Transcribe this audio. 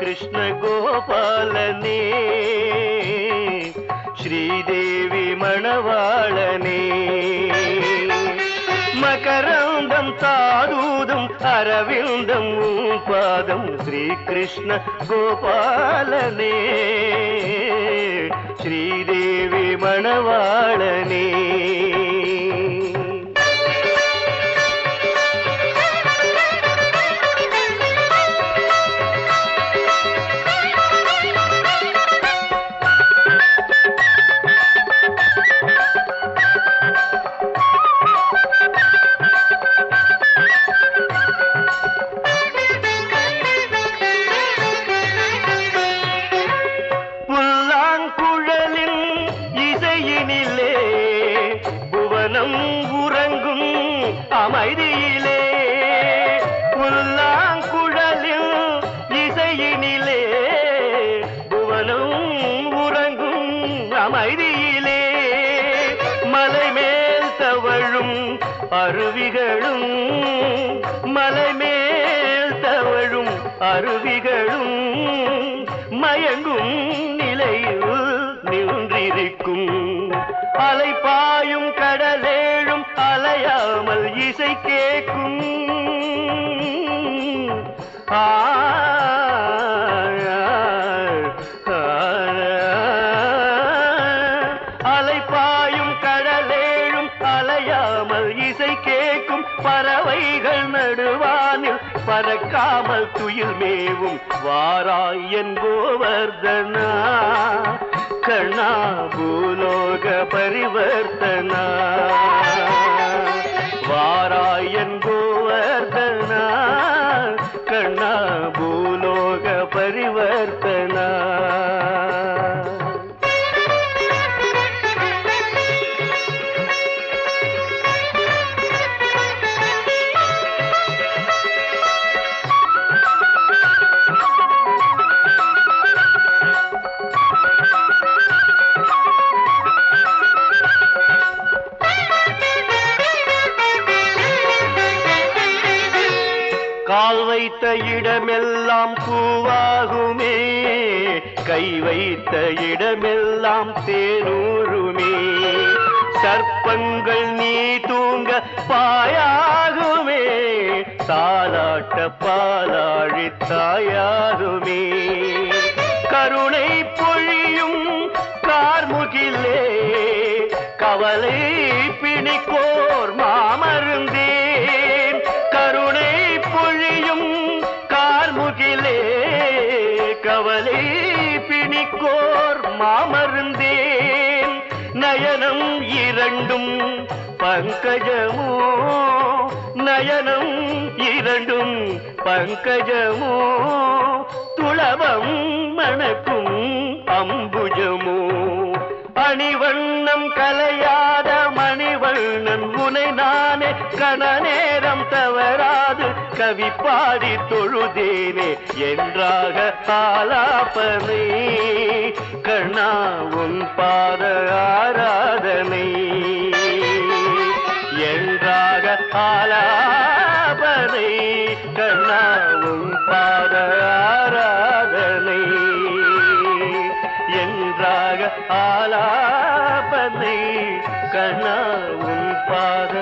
कृष्ण गोपालने श्रीदेवी मणवाळने मकरंदं तादूदं अरविंदं पादं श्रीकृष्ण गोपालने श्रीदेवी मणवाळने அமைதியிலே புல்லாங்குழலில் இசையினிலே புவனம் உறங்கும் அமைதியிலே மலைமேல் தவழும் அருவிகளும் மலைமேல் தவழும் அருவிகளும் மயங்கும் நிலையில் நின்றிருக்கும் அலைபாயும் கடலேழும் அலையாமல் இசை கேட்கும் அலைபாயும் கடலேழும் அலையாமல் இசை கேட்கும் பறவைகள் நடுவானில் பறக்காமல் துயில் மேவும் வாராய் என் கோவர்தனா கண்ணா பூலோக பரிவர்த்தனா வாராயன் கோவர்தனா கண்ணா பூலோக பரிவர்த்தனா கால் வைத்த இடமெல்லாம் பூவாகுமே கை வைத்த இடமெல்லாம் தேனூருமே சர்ப்பங்கள் நீ தூங்க பாயாகுமே தாலாட்ட பாலாழி தாயாகுமே கருணை பொழியும் கார்முகிலே கவலை பிணிக்கோர் மாமருந்தேன் கருணை பொழியும் கார்முகிலே கவலை பிணிக்கோர் மாமருந்தேன் நயனம் இரண்டும் பங்கஜமோ நயனம் இரண்டும் பங்கஜமோ துளபம் மணக்கும் அம்புஜமோ அணிவண்ணம் கலையாத மணிவண்ணன் உனை நானே கண நேரம் தவறாது கவி பாடி தொழுதேனே என்றாக ஆலாபனை கண்ணா உன் பாத ஆராதனை என்றாக ஆலாபனை கண்ணா உன் பாத ஆராதனை என்றாக ஆலாபனை கண்ணா உன் பாத